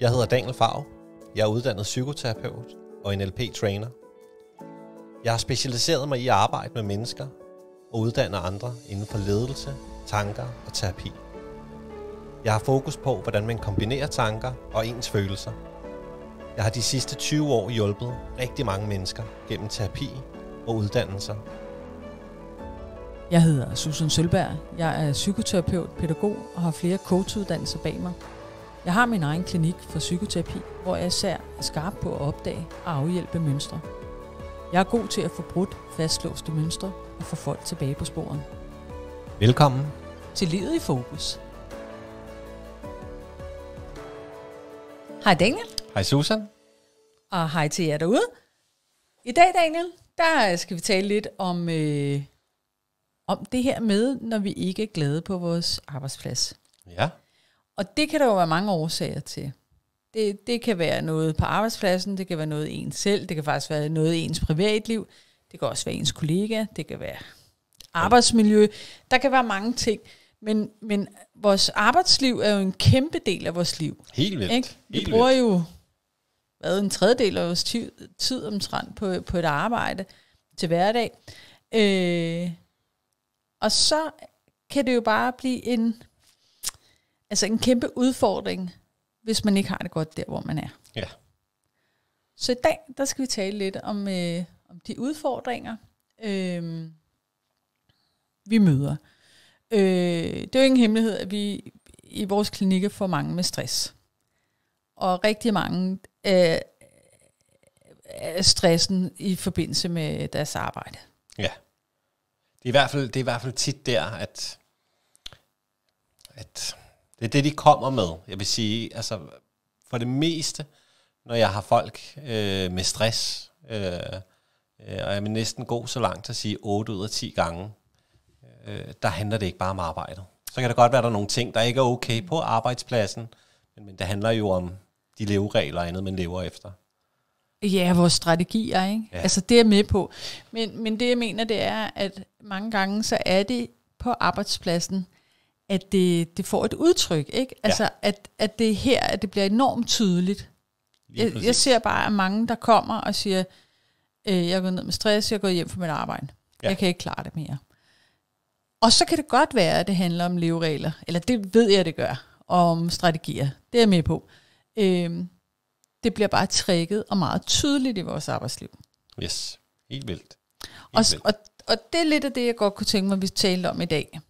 Jeg hedder Daniel Farv. Jeg er uddannet psykoterapeut og NLP-træner. Jeg har specialiseret mig i at arbejde med mennesker og uddanne andre inden for ledelse, tanker og terapi. Jeg har fokus på, hvordan man kombinerer tanker og ens følelser. Jeg har de sidste 20 år hjulpet rigtig mange mennesker gennem terapi og uddannelser. Jeg hedder Susan Sølberg. Jeg er psykoterapeut, pædagog og har flere coachuddannelser bag mig. Jeg har min egen klinik for psykoterapi, hvor jeg især er skarp på at opdage og afhjælpe mønstre. Jeg er god til at få brudt fastlåste mønstre og få folk tilbage på sporet. Velkommen Til livet i fokus. Hej Daniel. Hej Susan. Og hej til jer derude. I dag, Daniel, der skal vi tale lidt om det her med, når vi ikke er glade på vores arbejdsplads. Ja. Og det kan der jo være mange årsager til. Det kan være noget på arbejdspladsen, det kan være noget ens selv, det kan faktisk være noget i ens privatliv, det kan også være ens kollega, det kan være arbejdsmiljø. Der kan være mange ting, men vores arbejdsliv er jo en kæmpe del af vores liv. Helt vildt. Ikke? Vi bruger jo en tredjedel af vores tid omtrent på et arbejde til hverdag. Og så kan det jo bare blive en kæmpe udfordring, hvis man ikke har det godt der, hvor man er. Ja. Så i dag, der skal vi tale lidt om de udfordringer, vi møder. Det er jo ingen hemmelighed, at vi i vores klinikker får mange med stress. Og rigtig mange af stressen i forbindelse med deres arbejde. Ja. Det er i hvert fald tit der, at det er det, de kommer med. Jeg vil sige, altså for det meste, når jeg har folk med stress, og jeg vil næsten gå så langt at sige 8 ud af 10 gange, der handler det ikke bare om arbejdet. Så kan det godt være, at der er nogle ting, der ikke er okay på arbejdspladsen, men det handler jo om de leveregler og andet, man lever efter. Ja, vores strategier, ikke? Ja. Altså det er med på. Men det jeg mener, det er, at mange gange, så er det på arbejdspladsen, at det får et udtryk, ikke? Altså at det er her, at det bliver enormt tydeligt. Jeg ser bare, at mange, der kommer og siger, jeg er gået ned med stress, jeg er gået hjem fra mit arbejde. Ja. Jeg kan ikke klare det mere. Og så kan det godt være, at det handler om leveregler, eller det ved jeg, det gør, om strategier. Det er jeg med på. Det bliver bare tricket og meget tydeligt i vores arbejdsliv. Yes, helt vildt. Og det er lidt af det, jeg godt kunne tænke mig, at vi talte om i dag.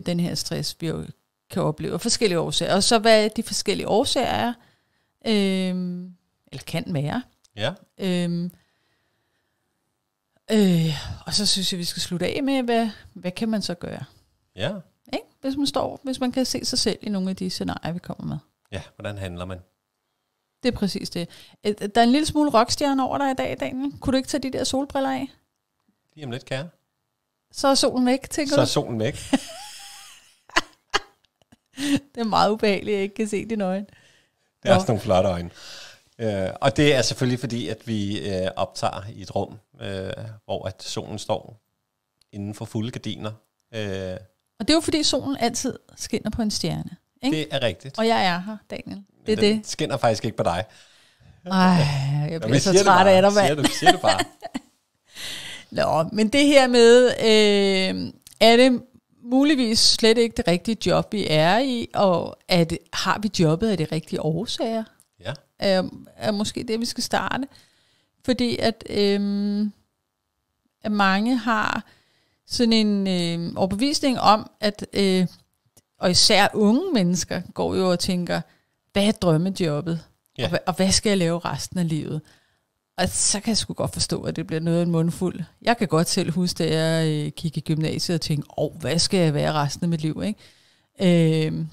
Den her stress, vi jo kan opleve af forskellige årsager. Og så hvad de forskellige årsager er, eller kan være. Ja. Og så synes jeg, vi skal slutte af med, hvad kan man så gøre? Ja. Ikke? Hvis man kan se sig selv i nogle af de scenarier, vi kommer med. Ja, hvordan handler man? Det er præcis det. Der er en lille smule rockstjerne over dig i dag, Daniel. Kunne du ikke tage de der solbriller af? Lige om lidt, kan jeg. Så er solen væk, tænker du? Så er solen væk. Det er meget ubehageligt, at jeg ikke kan se dine øjne. Det er også nogle flotte øjne. Og det er selvfølgelig fordi, at vi optager i et rum, hvor at solen står inden for fulde gardiner. Og det er jo fordi, solen altid skinner på en stjerne. Ikke? Det er rigtigt. Og jeg er her, Daniel. Men den skinner faktisk ikke på dig. Ej, jeg bliver så træt af dig, mand. Siger det bare. Nå, men det her med, er det muligvis slet ikke det rigtige job, vi er i, og har vi jobbet af de rigtige årsager? Ja. Er måske det, vi skal starte. Fordi at mange har sådan en overbevisning om, at og især unge mennesker går jo og tænker, hvad er drømmejobbet? Ja. Og hvad skal jeg lave resten af livet? Og så kan jeg sgu godt forstå, at det bliver noget af en mundfuld. Jeg kan godt selv huske, da jeg gik i gymnasiet og tænkte, hvad skal jeg være resten af mit liv? Ikke?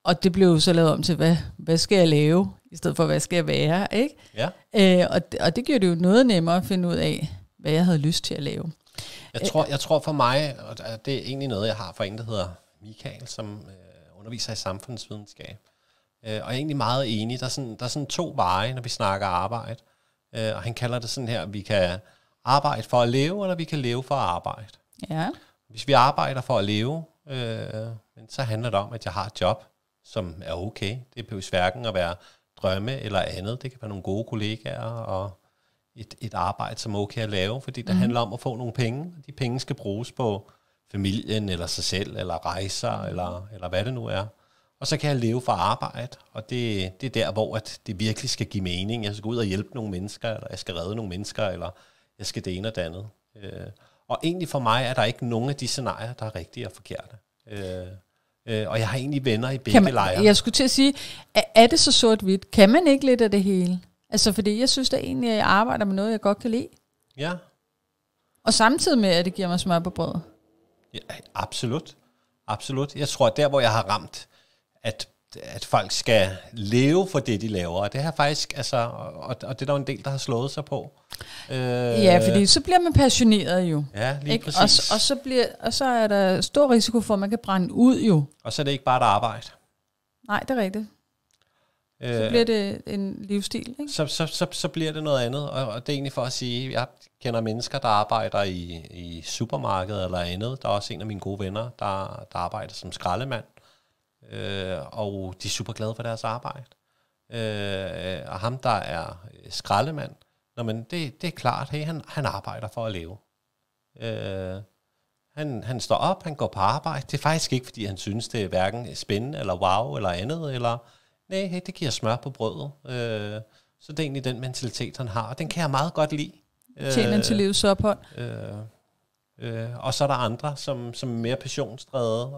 Og det blev så lavet om til, hvad skal jeg lave, i stedet for, hvad skal jeg være? Ikke? Ja. Og det gjorde det jo noget nemmere at finde ud af, hvad jeg havde lyst til at lave. Jeg tror for mig, og det er egentlig noget, jeg har for en, der hedder Michael, som underviser i samfundsvidenskab. Og jeg er egentlig meget enig. Der er sådan 2 veje, når vi snakker arbejde. Og han kalder det sådan her, vi kan arbejde for at leve, eller vi kan leve for at arbejde. Ja. Hvis vi arbejder for at leve, så handler det om, at jeg har et job, som er okay. Det behøver hverken at være drømme eller andet. Det kan være nogle gode kollegaer og et arbejde, som er okay at lave, fordi det handler om at få nogle penge. De penge skal bruges på familien, eller sig selv, eller rejser, eller hvad det nu er. Og så kan jeg leve for arbejde, og det er der, hvor at det virkelig skal give mening. Jeg skal gå ud og hjælpe nogle mennesker, eller jeg skal redde nogle mennesker, eller jeg skal det ene og det andet. Og egentlig for mig er der ikke nogen af de scenarier, der er rigtige og forkerte. Og jeg har egentlig venner i begge lejre. Jeg skulle til at sige, er det så sort-hvidt? Kan man ikke lidt af det hele? Altså, fordi jeg synes da egentlig, at jeg arbejder med noget, jeg godt kan lide. Ja. Og samtidig med, at det giver mig smør på brødet. Ja, absolut. Absolut. Jeg tror, at der, hvor jeg har ramt, at folk skal leve for det, de laver, og det har faktisk, altså, og det er der en del, der har slået sig på. Ja, fordi så bliver man passioneret jo. Ja, lige ikke? præcis. Og så er der stor risiko for, at man kan brænde ud jo. Og så er det ikke bare et arbejde. Nej, det er rigtigt. Så bliver det en livsstil, ikke? Så bliver det noget andet, og det er egentlig for at sige, jeg kender mennesker, der arbejder i supermarkedet eller andet. Der er også en af mine gode venner, der arbejder som skraldemand, og de er super glade for deres arbejde. Og ham, der er skraldemand, men det er klart, hey, han arbejder for at leve. Han står op, han går på arbejde. Det er faktisk ikke, fordi han synes, det er hverken spændende, eller wow, eller andet, eller nej, hey, det giver smør på brødet. Så det er egentlig den mentalitet, han har, og den kan jeg meget godt lide. Tjener til livets ophold. Og så er der andre, som er mere passionsdrevet,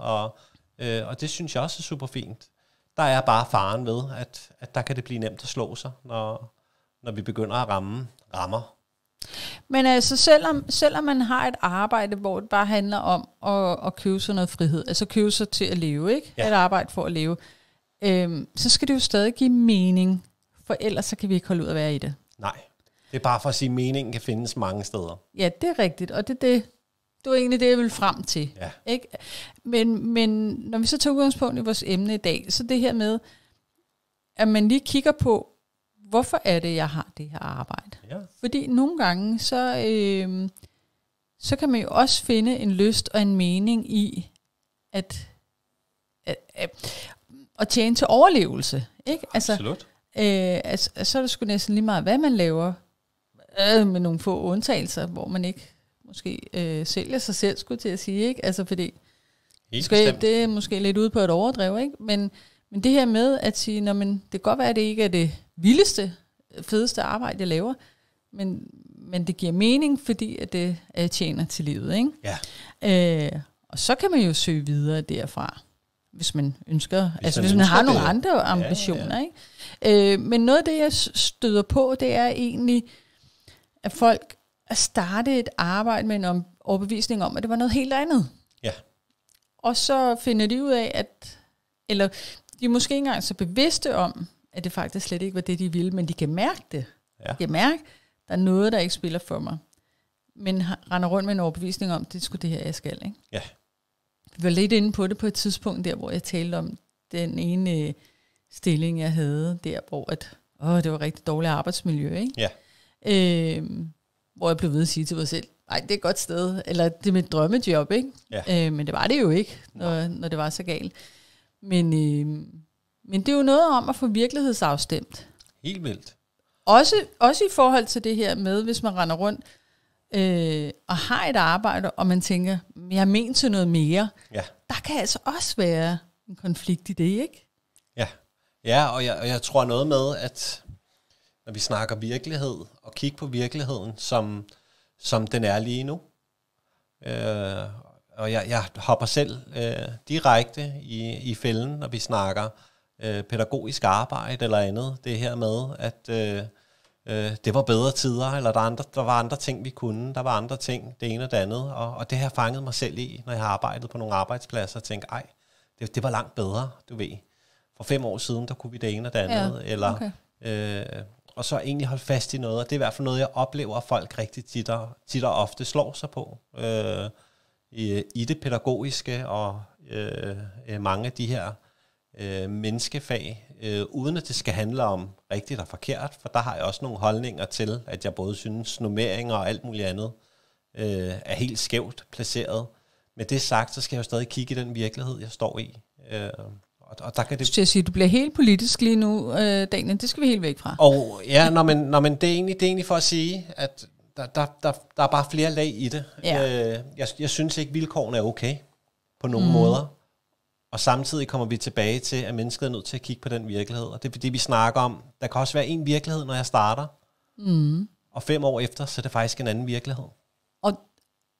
og det synes jeg også er super fint. Der er bare faren ved, at der kan det blive nemt at slå sig, når vi begynder at ramme rammer. Men altså, selvom man har et arbejde, hvor det bare handler om at købe sig noget frihed, altså købe sig til at leve, ikke? Ja. Et arbejde for at leve, så skal det jo stadig give mening, for ellers så kan vi ikke holde ud at være i det. Nej, det er bare for at sige, at meningen kan findes mange steder. Ja, det er rigtigt, og det var egentlig det, jeg ville frem til. Ja. Ikke? Men når vi så tager udgangspunkt i vores emne i dag, så det her med, at man lige kigger på, hvorfor er det, jeg har det her arbejde? Ja. Fordi nogle gange, så kan man jo også finde en lyst og en mening i, at tjene til overlevelse. Ikke? Altså, absolut. Så er det sgu næsten lige meget, hvad man laver, med nogle få undtagelser, hvor man ikke måske sælger sig selv, skulle til at sige, ikke? Altså fordi det er måske lidt ude på et overdrev, ikke? Men det her med at sige, det kan godt være, at det ikke er det vildeste, fedeste arbejde, jeg laver, men det giver mening, fordi at det tjener til livet, ikke? Ja. Og så kan man jo søge videre derfra, hvis man ønsker, hvis man har nogle andre ambitioner, ikke? Men noget af det, jeg støder på, det er egentlig, at folk at starte et arbejde med en overbevisning om, at det var noget helt andet. Ja. Og så finder de ud af, eller de er måske ikke engang så bevidste om, at det faktisk slet ikke var det, de ville, men de kan mærke det. Ja. De kan mærke, at der er noget, der ikke spiller for mig. Men render rundt med en overbevisning om, det er sgu det her, jeg skal, ikke? Ja. Vi var lidt inde på det på et tidspunkt der, hvor jeg talte om den ene stilling, jeg havde der, hvor det var rigtig dårligt arbejdsmiljø, ikke? Ja. Hvor jeg blev ved at sige til mig selv, nej, det er et godt sted, eller det er mit drømmejob, ikke? Ja. Men det var det jo ikke, når det var så galt. Men det er jo noget om at få virkelighedsafstemt. Helt vildt. Også i forhold til det her med, hvis man render rundt og har et arbejde, og man tænker, jeg har ment til noget mere. Ja. Der kan altså også være en konflikt i det, ikke? Ja, ja, og jeg tror noget med, at når vi snakker virkelighed, og kigge på virkeligheden, som den er lige nu. Og jeg hopper selv direkte i fælden, når vi snakker pædagogisk arbejde eller andet. Det her med, at det var bedre tider, eller der var andre ting, vi kunne. Der var andre ting, det ene og det andet. Og det har jeg fanget mig selv i, når jeg har arbejdet på nogle arbejdspladser, og tænkt, det var langt bedre, du ved. For 5 år siden, der kunne vi det ene og det andet. Ja, eller, okay. Og så egentlig holde fast i noget, og det er i hvert fald noget, jeg oplever, at folk rigtig tit og ofte slår sig på. I det pædagogiske, og mange af de her menneskefag, uden at det skal handle om rigtigt og forkert, for der har jeg også nogle holdninger til, at jeg både synes, nummeringer og alt muligt andet er helt skævt placeret. Med det sagt, så skal jeg jo stadig kigge i den virkelighed, jeg står i. Og der kan det... Jeg siger, du bliver helt politisk lige nu, Daniel. Det skal vi helt væk fra. Og ja, når man det er egentlig for at sige, at der er bare flere lag i det. Ja. Jeg synes ikke, vilkårene er okay på nogle måder. Og samtidig kommer vi tilbage til, at mennesket er nødt til at kigge på den virkelighed. Og det er fordi, vi snakker om, der kan også være en virkelighed, når jeg starter. Og 5 år efter, så er det faktisk en anden virkelighed.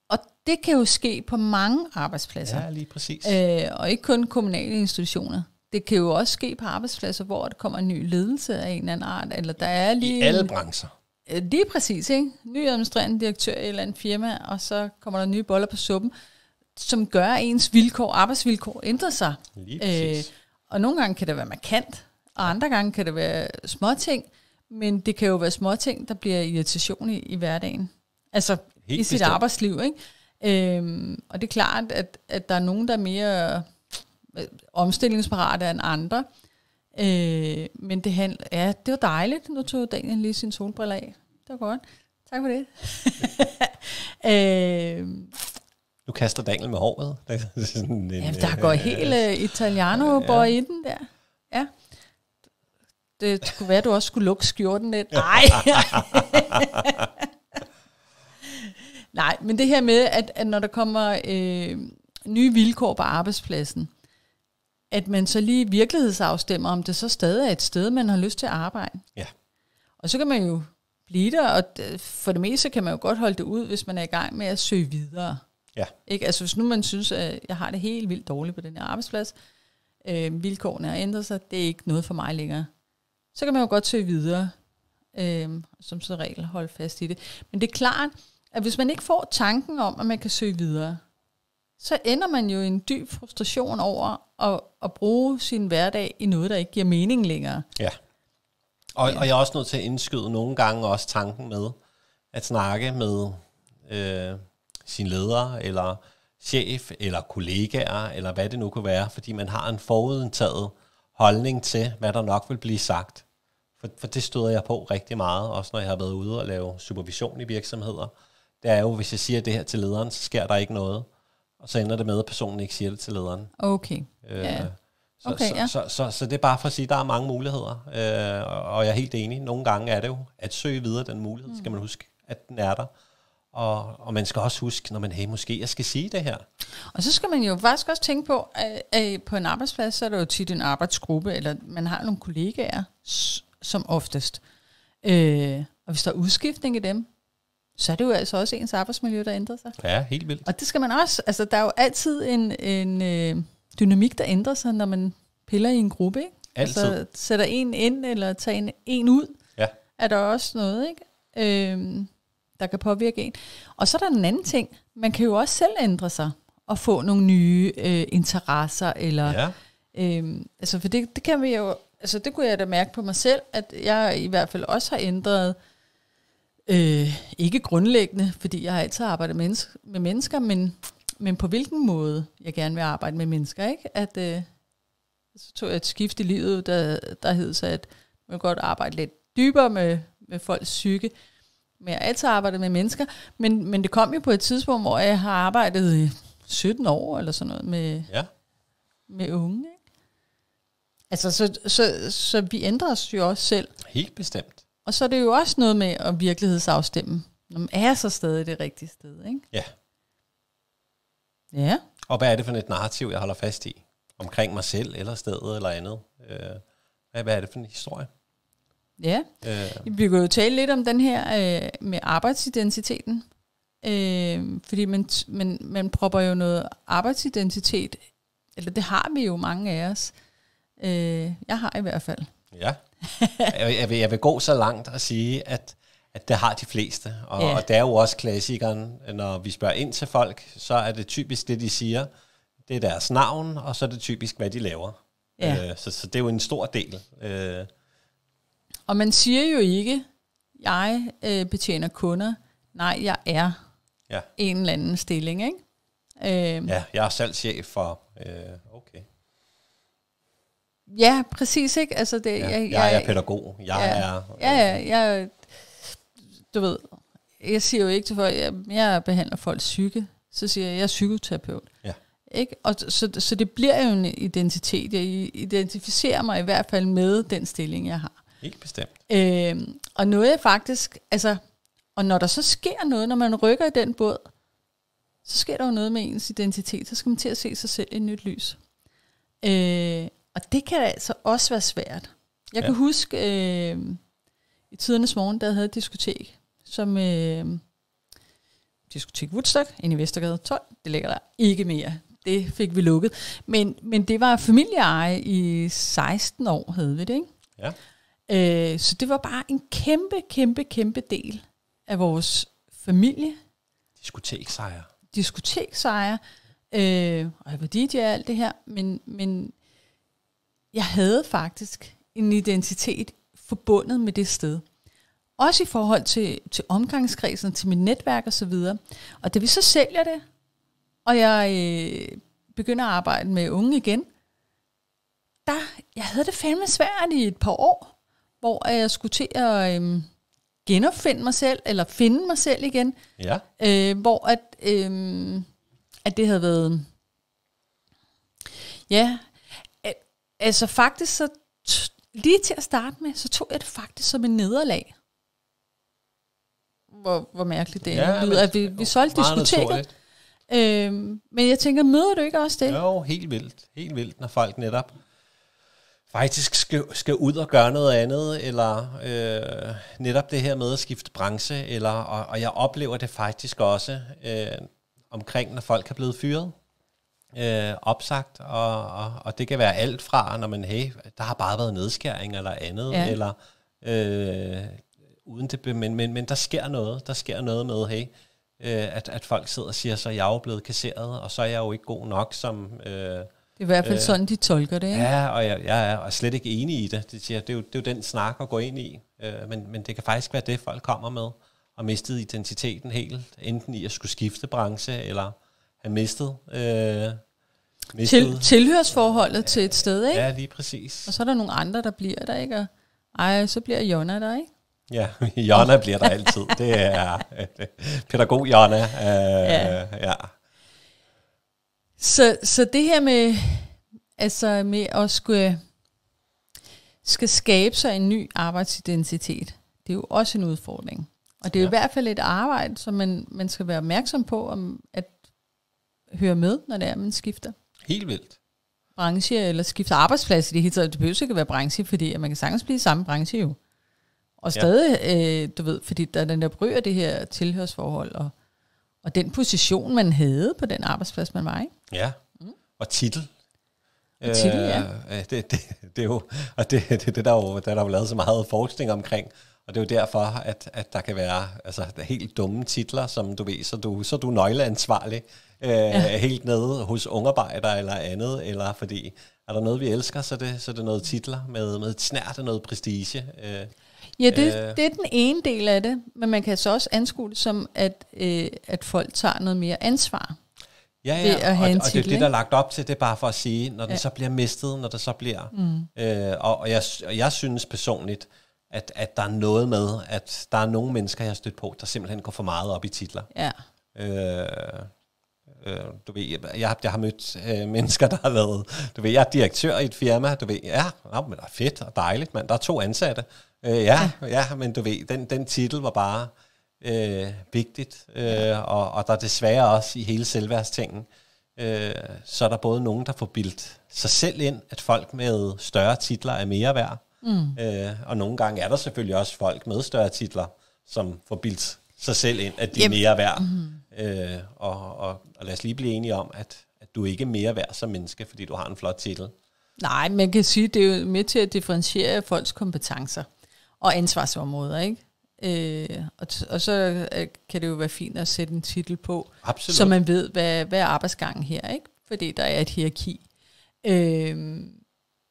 Og det kan jo ske på mange arbejdspladser. Ja, lige præcis. Og ikke kun kommunale institutioner. Det kan jo også ske på arbejdspladser, hvor der kommer en ny ledelse af en eller anden art. Eller der er lige I alle brancher. Lige præcis, ikke? Ny administrerende direktør i et eller andet firma, og så kommer der nye boller på suppen, som gør, at ens arbejdsvilkår ændrer sig. Lige præcis. Og nogle gange kan det være markant, og andre gange kan det være småting, men det kan jo være småting, der bliver irritation i hverdagen. Altså helt i sit bestemt arbejdsliv, ikke? Og det er klart, at der er nogen, der er mere omstillingsparate end andre. Men det var dejligt. Nu tog Daniel lige sin solbriller af. Det var godt. Tak for det. Nu kaster Daniel med håret. Der går helt italiano-bøj i den der. Ja. Det skulle være, at du også skulle lukke skjorten lidt. Nej. Nej, men det her med, at når der kommer nye vilkår på arbejdspladsen, at man så lige virkelighedsafstemmer, om det så stadig er et sted, man har lyst til at arbejde. Ja. Og så kan man jo blive der, og for det meste kan man jo godt holde det ud, hvis man er i gang med at søge videre. Ja. Ikke? Altså hvis nu man synes, at jeg har det helt vildt dårligt på den her arbejdsplads, vilkårene har ændret sig, det er ikke noget for mig længere. Så kan man jo godt søge videre, som så regel holde fast i det. Men det er klart, at hvis man ikke får tanken om, at man kan søge videre, så ender man jo i en dyb frustration over at bruge sin hverdag i noget, der ikke giver mening længere. Ja. Og jeg er også nødt til at indskyde nogle gange også tanken med at snakke med sin leder, eller chef, eller kollegaer, eller hvad det nu kunne være, fordi man har en forudtaget holdning til, hvad der nok vil blive sagt. For det støder jeg på rigtig meget, også når jeg har været ude og lave supervision i virksomheder. Det er jo, hvis jeg siger det her til lederen, så sker der ikke noget. Og så ender det med, at personen ikke siger det til lederen. Okay. Så det er bare for at sige, at der er mange muligheder. Og jeg er helt enig. Nogle gange er det jo at søge videre den mulighed. Skal man huske, at den er der. Og man skal også huske, når man, måske jeg skal sige det her. Og så skal man jo faktisk også tænke på, at på en arbejdsplads, så er der jo tit en arbejdsgruppe, eller man har nogle kollegaer, som oftest. Og hvis der er udskiftning i dem, så er det jo altså også ens arbejdsmiljø, der ændrer sig. Ja, helt vildt. Og det skal man også, altså der er jo altid en dynamik, der ændrer sig, når man piller i en gruppe, ikke? Altid. Altså sætter en ind, eller tager en ud, ja. Er der også noget, ikke? Der kan påvirke en. Og så er der en anden ting, man kan jo også selv ændre sig, og få nogle nye interesser, eller, altså for det kan vi jo, altså det kunne jeg da mærke på mig selv, at jeg i hvert fald også har ændret, ikke grundlæggende, fordi jeg har altid arbejdet med mennesker, men på hvilken måde jeg gerne vil arbejde med mennesker, ikke? At så tog jeg et skift i livet, der hed så, at man godt arbejde lidt dybere med folks psyke, men jeg har altid arbejdet med mennesker, men det kom jo på et tidspunkt, hvor jeg har arbejdet i 17 år, eller sådan noget, med unge, ikke? Altså, så vi ændrer os jo også selv. Helt bestemt. Og så er det jo også noget med at virkelighedsafstemme, når man er så stadig det rigtige sted, ikke? Ja. Ja. Og hvad er det for et narrativ, jeg holder fast i? Omkring mig selv, eller stedet, eller andet? Hvad er det for en historie? Ja, vi kan jo tale lidt om den her med arbejdsidentiteten. Fordi man propper jo noget arbejdsidentitet, eller det har vi jo mange af os. Jeg har i hvert fald. Ja, jeg vil gå så langt og sige, at det har de fleste. Og det er jo også klassikeren, når vi spørger ind til folk, så er det typisk det, de siger. Det er deres navn, og så er det typisk, hvad de laver. Ja. Så det er jo en stor del. Og man siger jo ikke, jeg betjener kunder. Nej, jeg er en eller anden stilling, ikke? Ja, jeg er salgschef for... okay. Ja, præcis, ikke? Altså det, jeg er pædagog. Jeg du ved, jeg siger jo ikke til folk, jeg behandler folks psyke. Så siger jeg er psykoterapeut. Ja. Ikke? Og så det bliver jo en identitet. Jeg identificerer mig i hvert fald med den stilling, jeg har. Helt bestemt. Og noget er faktisk, altså, og når der så sker noget, når man rykker i den båd, så sker der jo noget med ens identitet. Så skal man til at se sig selv i et nyt lys. Og det kan altså også være svært. Jeg kan huske, i tidernes morgen, der havde et diskotek, som diskotek Woodstock, inde i Vestergade 12. Det ligger der ikke mere. Det fik vi lukket. Men det var familieeje i 16 år, havde vi det, ikke? Ja. Så det var bare en kæmpe del af vores familie. Diskoteksejer. Og jeg var DJ og alt det her. Men jeg havde faktisk en identitet forbundet med det sted. Også i forhold til omgangskredsen, til mit netværk og så videre. Og da vi så sælger det, og jeg begynder at arbejde med unge igen, jeg havde det fandme svært i et par år, hvor jeg skulle til at genopfinde mig selv, eller finde mig selv igen. Ja. Hvor at det havde været... Ja, altså faktisk så... Lige til at starte med, så tog jeg det faktisk som en nederlag. Hvor mærkeligt det lyder, at vi solgte diskoteket. Men jeg tænker, møder du ikke også det? Jo, helt vildt, når folk netop faktisk skal ud og gøre noget andet, eller netop det her med at skifte branche, og jeg oplever det faktisk også omkring, når folk er blevet fyret, opsagt, og det kan være alt fra, når man, der har bare været nedskæring eller andet, eller uden det, men der sker noget med, at folk sidder og siger, så jeg er jo blevet kasseret, og så er jeg jo ikke god nok som... det er i hvert fald sådan, de tolker det, ikke? Ja, og jeg er slet ikke enig i det. Det er jo den snak at gå ind i, men det kan faktisk være det, folk kommer med, og mistet identiteten helt, enten i at skulle skifte branche, eller have mistet tilhørsforholdet til et sted, ikke? Ja, lige præcis. Og så er der nogle andre, der bliver der, ikke? Og så bliver Jonna der, ikke? Ja, Jonna bliver der altid. Det er pædagog Jonna. Ja. Så det her med at skal skabe sig en ny arbejdsidentitet, det er jo også en udfordring. Og det er jo i hvert fald et arbejde, som man skal være opmærksom på, om at høre med, når det er, man skifter. Helt vildt. Branche, eller skifter arbejdsplads i det hele taget. Det behøver ikke at være branche, fordi man kan sagtens blive i samme branche jo. Og stadig, du ved, fordi der er den der bryger det her tilhørsforhold, og den position, man havde på den arbejdsplads, man var i. Ja, og titel. Og titel, ja. Det er jo, og det der er jo lavet så meget forskning omkring, og det er jo derfor, at der kan være altså, helt dumme titler, som du ved, så er du nøgleansvarlig, helt nede hos ungarbejdere eller andet, eller fordi, er der noget, vi elsker, så er det noget titler med et snært af noget prestige. Ja, det er den ene del af det, men man kan så også anskue det som, at folk tager noget mere ansvar. Ja, og det der er lagt op til, det er bare for at sige, når den så bliver mistet, når det så bliver... Og jeg synes personligt, at der er noget med, at der er nogle mennesker, jeg har stødt på, der simpelthen går for meget op i titler. Ja. Du ved, jeg har mødt mennesker, der har været... Du ved, jeg er direktør i et firma, du ved, men det er fedt og dejligt, men der er 2 ansatte. Men du ved, den titel var bare vigtigt, og der er desværre også i hele selvværdstingen, så er der både nogen, der får bildt sig selv ind, at folk med større titler er mere værd, og nogle gange er der selvfølgelig også folk med større titler, som får bildt sig selv ind, at de er mere værd. Og lad os lige blive enige om, at du ikke er mere værd som menneske, fordi du har en flot titel. Nej, man kan sige, det er jo med til at differentiere folks kompetencer og ansvarsområder, ikke? Og så kan det jo være fint at sætte en titel på, absolut, så man ved, hvad er arbejdsgangen her, ikke? Fordi der er et hierarki.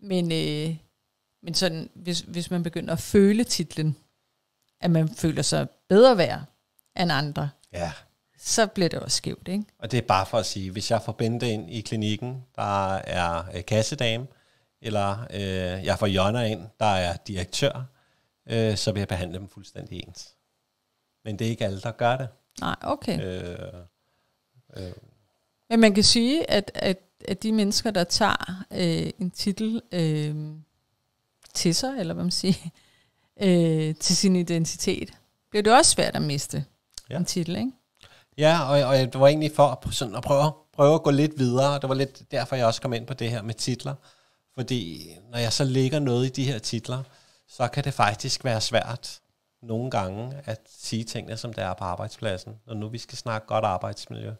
Men sådan, hvis man begynder at føle titlen, at man føler sig bedre værd end andre, så bliver det også skævt, ikke? Og det er bare for at sige, hvis jeg får Bente ind i klinikken, der er kassedame, eller jeg får Jonna ind, der er direktør, så vil jeg behandle dem fuldstændig ens. Men det er ikke alle, der gør det. Nej, okay. Men man kan sige, at de mennesker, der tager en titel til sig, eller hvad man siger, til sin identitet, bliver det også svært at miste en titel, ikke? Ja, og det var egentlig for sådan at prøve at gå lidt videre, og det var lidt derfor, jeg også kom ind på det her med titler. Fordi når jeg så lægger noget i de her titler, så kan det faktisk være svært nogle gange at sige tingene, som det er på arbejdspladsen, når nu vi skal snakke godt arbejdsmiljø.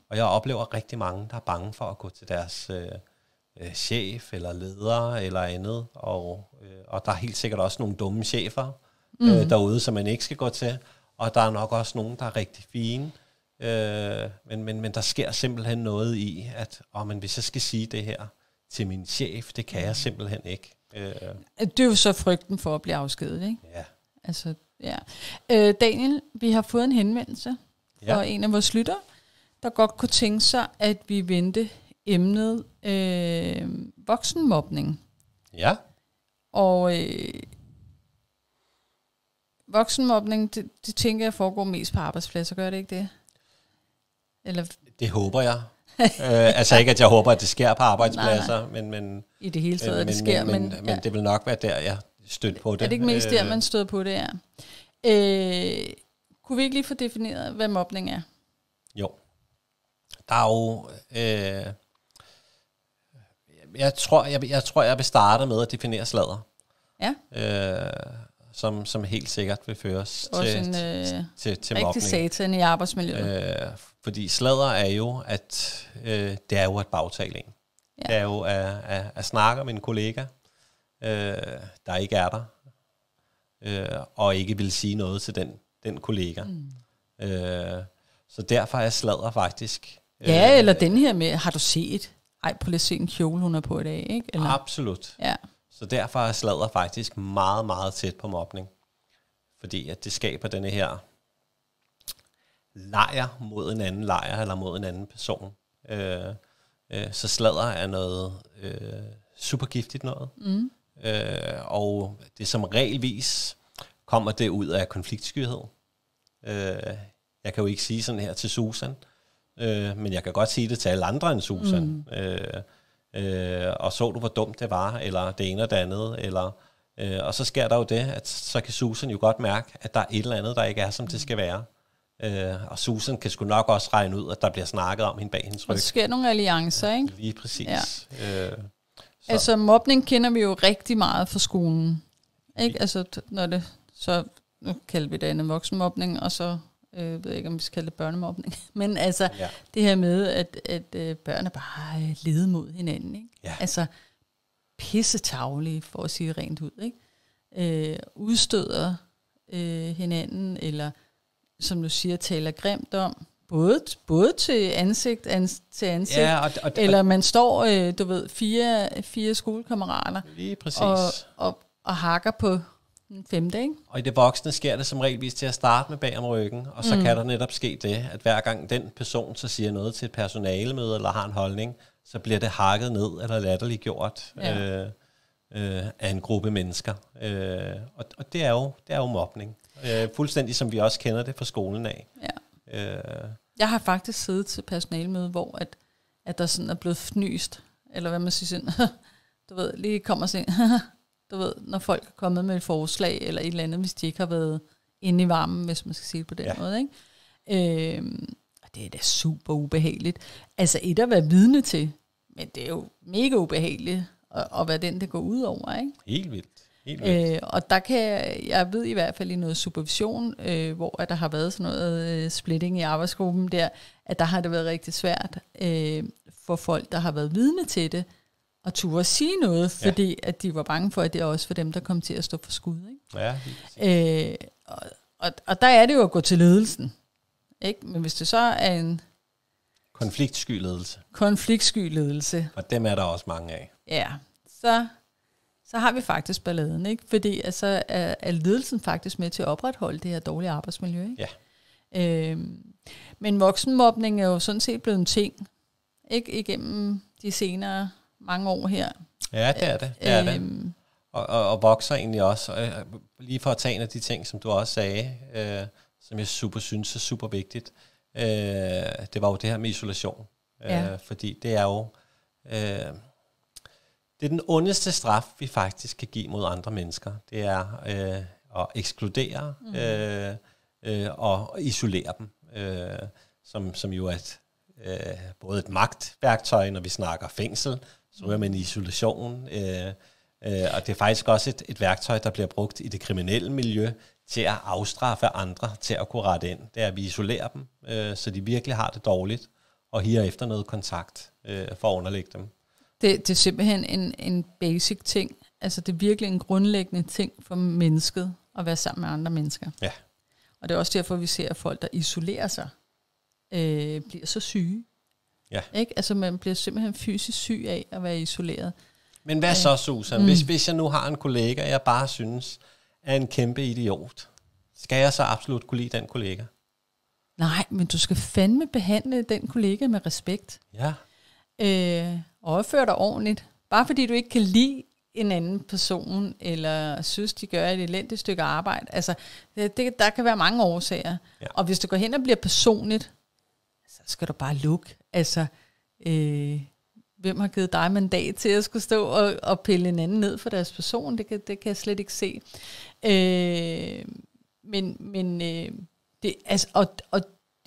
Og jeg oplever rigtig mange, der er bange for at gå til deres chef eller leder eller andet, og der er helt sikkert også nogle dumme chefer derude, som man ikke skal gå til, og der er nok også nogen, der er rigtig fine, men der sker simpelthen noget i, at men hvis jeg skal sige det her til min chef, det kan jeg simpelthen ikke. Det er jo så frygten for at blive afskediget, ikke? Ja. Altså, ja. Daniel, vi har fået en henvendelse fra en af vores lyttere, der godt kunne tænke sig, at vi vendte emnet voksenmobning. Ja. Og voksenmobning, det tænker jeg foregår mest på arbejdspladser, gør det ikke det? Eller? Det håber jeg. Altså ikke, at jeg håber, at det sker på arbejdspladser, men i det hele taget, det sker. Men det vil nok være der, jeg stødte på det. Er det ikke mest der, man støder på det, ja? Kunne vi ikke lige få defineret, hvad mobning er? Jo. Der er jo... Jeg tror, jeg vil starte med at definere sladder. Ja. Som helt sikkert vil føres til rigtig mobning. satan i arbejdsmiljøet. Fordi sladder er jo, at det er jo at bagtale en. Ja. Det er jo at snakke med en kollega, der ikke er der, og ikke vil sige noget til den kollega. Så derfor er sladder faktisk... Ja, eller den her med, har du set? Ej, prøv lige at se en kjole, hun er på i dag, ikke? Eller? Absolut. Ja. Så derfor er sladder faktisk meget, meget tæt på mobning. Fordi at det skaber denne her lejr mod en anden lejr, eller mod en anden person. Så sladder er noget super giftigt noget. Og det som regelvis kommer det ud af konfliktskyhed. Jeg kan jo ikke sige sådan her til Susan, men jeg kan godt sige det til alle andre end Susan. Og så du, hvor dumt det var, eller det ene og det andet, eller, og så sker der jo det, at så kan Susan jo godt mærke, at der er et eller andet, der ikke er, som det skal være. Og Susan kan sgu nok også regne ud, at der bliver snakket om hende bag hendes ryg. Og der sker nogle alliancer, ikke? Lige præcis. Ja. Altså mobning kender vi jo rigtig meget fra skolen, ikke? Altså når det så, nu kalder vi det andet voksenmobning, og så ved jeg ikke, om vi skal kalde det børnemobning. Men altså, det her med, at børn er bare lede mod hinanden, ikke? Ja. Altså, pissetavlige, for at sige rent ud, ikke? Udstøder hinanden, eller som du siger, taler grimt om, både til ansigt til ansigt, ja, eller man står, du ved, fire skolekammerater, lige præcis. Og hakker på den femte, ikke? Og i det voksne sker det som regelvis til at starte med bag om ryggen, og så kan der netop ske det, at hver gang den person så siger noget til et personalemøde, eller har en holdning, så bliver det hakket ned, eller latterliggjort af en gruppe mennesker. Og det er jo mobning. Fuldstændig som vi også kender det fra skolen af. Ja. Jeg har faktisk siddet til personalemøde, hvor at der sådan er blevet fnyst, eller hvad man siger sådan, du ved, lige kommer sådan, du ved, når folk er kommet med et forslag, eller et eller andet, hvis de ikke har været inde i varmen, hvis man skal sige det på den måde, ikke? Og det er da super ubehageligt. Altså et at være vidne til, men det er jo mega ubehageligt, at være den, der går ud over, ikke? Helt vildt. Og der kan jeg ved i hvert fald i noget supervision, hvor at der har været sådan noget splitting i arbejdsgruppen der, at der har det været rigtig svært for folk, der har været vidne til det, at turde sige noget, fordi at de var bange for, at det også var dem, der kom til at stå for skud. Ikke? Ja, og der er det jo at gå til ledelsen. Ikke? Men hvis det så er en konfliktsky ledelse, og dem er der også mange af. Ja, så har vi faktisk balladen, ikke? Fordi altså, er ledelsen faktisk med til at opretholde det her dårlige arbejdsmiljø, ikke? Ja. Men voksenmobning er jo sådan set blevet en ting, ikke? Igennem de senere mange år her. Ja, det er det. Og vokser egentlig også. Lige for at tage en af de ting, som du også sagde, som jeg synes er super vigtigt, det var jo det her med isolation. Fordi det er jo det er den ondeste straf, vi faktisk kan give mod andre mennesker. Det er at ekskludere og isolere dem, som jo er både et magtværktøj, når vi snakker fængsel, så er man i isolation, og det er faktisk også et værktøj, der bliver brugt i det kriminelle miljø til at afstraffe andre, til at kunne rette ind. Det er, at vi isolerer dem, så de virkelig har det dårligt, og higer efter noget kontakt for at underlægge dem. Det er simpelthen en basic ting. Altså det er virkelig en grundlæggende ting for mennesket at være sammen med andre mennesker. Ja. Og det er også derfor, vi ser, at folk, der isolerer sig, bliver så syge. Ja. Ikke? Altså man bliver simpelthen fysisk syg af at være isoleret. Men hvad så, Susan? Hvis jeg nu har en kollega, jeg bare synes er en kæmpe idiot, skal jeg så absolut kunne lide den kollega? Nej, men du skal fandme behandle den kollega med respekt. Ja. Og opføre dig ordentligt. Bare fordi du ikke kan lide en anden person, eller synes, de gør et elendigt stykke arbejde. Altså, der kan være mange årsager. Ja. Og hvis du går hen og bliver personligt, så skal du bare lukke. Altså, hvem har givet dig mandat til at skulle stå og pille en anden ned for deres person? Det kan jeg slet ikke se. Men det, altså, og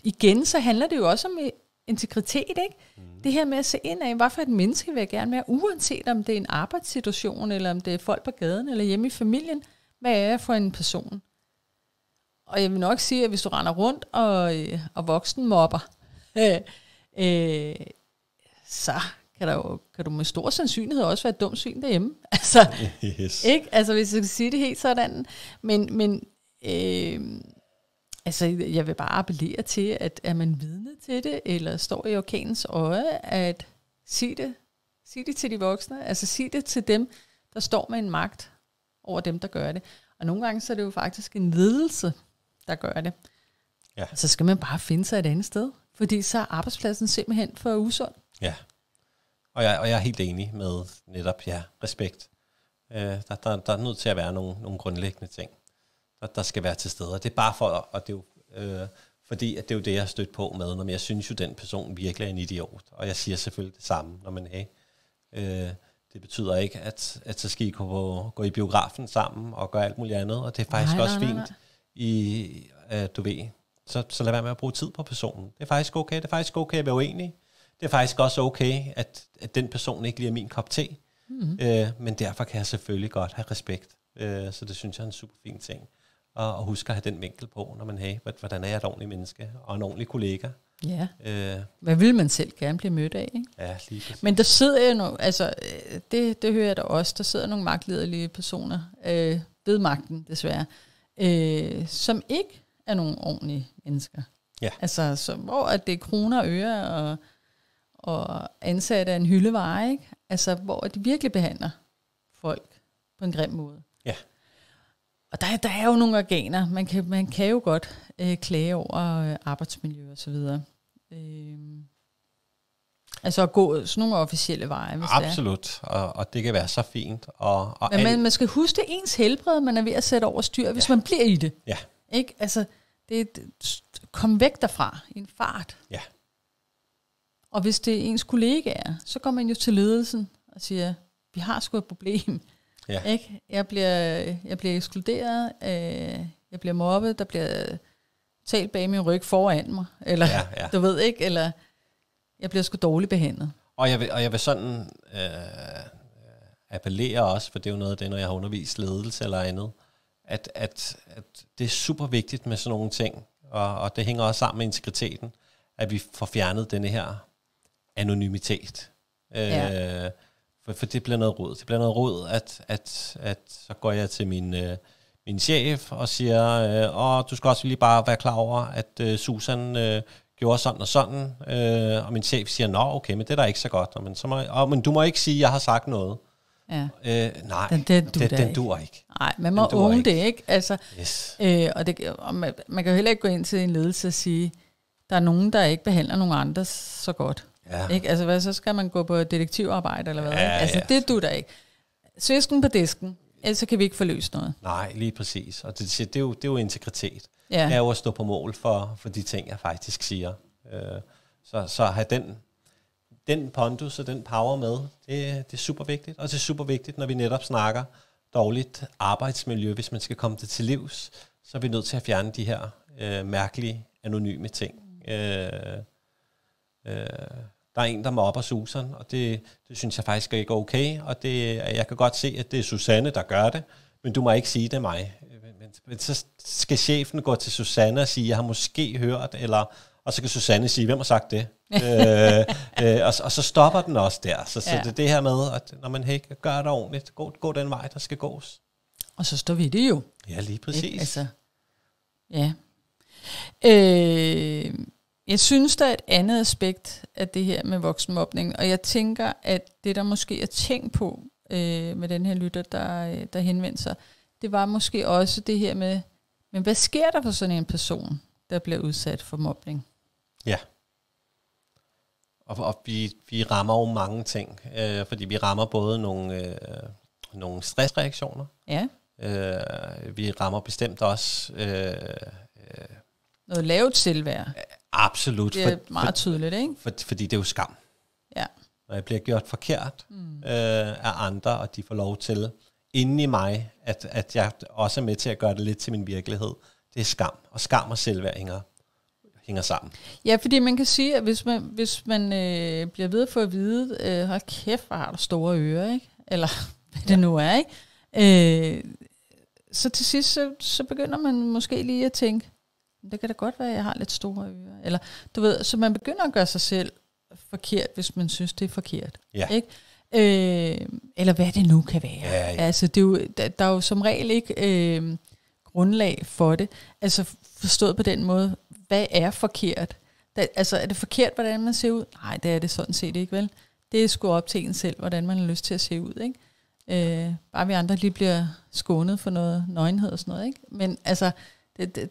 igen, så handler det jo også om integritet, ikke? Det her med at se ind af, hvad for et menneske vil jeg gerne være, uanset om det er en arbejdssituation, eller om det er folk på gaden, eller hjemme i familien. Hvad er jeg for en person? Og jeg vil nok sige, at hvis du render rundt og voksen mobber, så kan du med stor sandsynlighed også være et dumt svin derhjemme. Altså, yes. Ikke? Altså, hvis jeg skal sige det helt sådan. Men altså, jeg vil bare appellere til, at er man vidne til det, eller står i orkanens øje, at sig det til de voksne. Altså, sig det til dem, der står med en magt over dem, der gør det. Og nogle gange, så er det jo faktisk en ledelse, der gør det. Ja. Så skal man bare finde sig et andet sted. Fordi så er arbejdspladsen simpelthen for usund. Ja, og jeg er helt enig med netop, respekt. Der er nødt til at være nogle grundlæggende ting, der skal være til stede. Og det er bare for, og det er jo, fordi at det er jo det, jeg har stødt på med, når jeg synes jo, den person virkelig er en idiot. Og jeg siger selvfølgelig det samme, når man det betyder ikke, at så skal I gå i biografen sammen og gøre alt muligt andet. Og det er faktisk også fint, du ved, så lad være med at bruge tid på personen. Det er faktisk okay. Det er faktisk okay at være uenig. Det er faktisk også okay, at den person ikke lige er min kop te. Men derfor kan jeg selvfølgelig godt have respekt. Så det synes jeg er en super fin ting. Og husk at have den vinkel på, når man hvordan er jeg et ordentligt menneske og en ordentlig kollega. Ja. Hvad vil man selv gerne blive mødt af, ikke? Ja, lige præcis. Men der sidder jo nogle, altså det hører jeg da også, der sidder nogle magtlederlige personer ved magten, desværre, som ikke er nogle ordentlige mennesker. Ja. Altså, hvor at det er kroner og øre og ansatte af en hyldevare, ikke? Altså, hvor de virkelig behandler folk på en grim måde. Ja. Og der er jo nogle organer. Man kan jo godt klage over arbejdsmiljø og så videre. Altså at gå sådan nogle officielle veje. Hvis absolut, og det kan være så fint. Men man skal huske det ens helbred, man er ved at sætte over styr, hvis man bliver i det. Ja. Ikke? Altså, kom væk derfra i en fart. Ja. Og hvis det er ens kollegaer, så går man jo til ledelsen og siger, vi har sgu et problem. Ja. Ikke? Jeg bliver ekskluderet, jeg bliver mobbet, der bliver talt bag min ryg foran mig, eller du ved ikke, eller jeg bliver sgu dårligt behandlet. Og jeg vil sådan appellere også, for det er jo noget af det, når jeg har undervist ledelse eller andet, at det er super vigtigt med sådan nogle ting, og det hænger også sammen med integriteten, at vi får fjernet denne her anonymitet. For det bliver noget rod. Det bliver noget rod, at så går jeg til min chef og siger, du skal også lige bare være klar over, at Susan gjorde sådan og sådan, og min chef siger, nå okay, men det er da ikke så godt. Men du må ikke sige, at jeg har sagt noget. Ja. Nej, den dur ikke. Nej, man må own det, ikke? Altså, yes. Og man kan jo heller ikke gå ind til en ledelse og sige, der er nogen, der ikke behandler nogen andre så godt. Ja. Ikke? Altså, så skal man gå på detektivarbejde, eller hvad? Ja, altså, det du der ikke. Svisken på disken, ellers kan vi ikke få løst noget. Nej, lige præcis. Og det er jo integritet. Ja. Det er jo at stå på mål for de ting, jeg faktisk siger. Så have den pondus og den power med, det er super vigtigt. Og det er super vigtigt, når vi netop snakker dårligt arbejdsmiljø. Hvis man skal komme det til livs, så er vi nødt til at fjerne de her mærkelige, anonyme ting. Der er en, der mobber Susan, og det synes jeg faktisk ikke er okay. Og jeg kan godt se, at det er Susanne, der gør det, men du må ikke sige, det er mig. Men så skal chefen gå til Susanne og sige, jeg har måske hørt, og så kan Susanne sige, hvem har sagt det? Og så stopper den også der. Så det er det her med, at når man ikke gør det ordentligt, gå den vej, der skal gås. Og så står vi det jo. Ja, lige præcis. Ikke? Altså, ja. Jeg synes, der er et andet aspekt af det her med voksenmobning, og jeg tænker, at det, der måske er tænkt på med den her lytter, der henvendte sig, det var måske også det her med, men hvad sker der for sådan en person, der bliver udsat for mobning? Ja. Og vi rammer jo mange ting, fordi vi rammer både nogle stressreaktioner. Ja. Vi rammer bestemt også noget lavt selvværd. Absolut. Det er meget tydeligt, ikke? Fordi det er jo skam. Ja. Når jeg bliver gjort forkert af andre, og de får lov til inde i mig, at jeg også er med til at gøre det lidt til min virkelighed. Det er skam. Og skam og selvværd hænger sammen. Ja, fordi man kan sige, at hvis man bliver ved for at vide, hold kæft, hvor har du store ører, ikke? Eller hvad det nu er, ikke? Så til sidst, så begynder man måske lige at tænke, det kan da godt være, at jeg har lidt store ører. Eller, du ved, så man begynder at gøre sig selv forkert, hvis man synes, det er forkert. Ja. Ikke? Eller hvad det nu kan være. Ja. Altså, det er jo, der er jo som regel ikke grundlag for det. Altså forstået på den måde, hvad er forkert? Altså er det forkert, hvordan man ser ud? Nej, det er det sådan set ikke, vel? Det er sgu op til en selv, hvordan man har lyst til at se ud, ikke? Bare vi andre lige bliver skånet for noget nøgenhed og sådan noget, ikke? Men altså,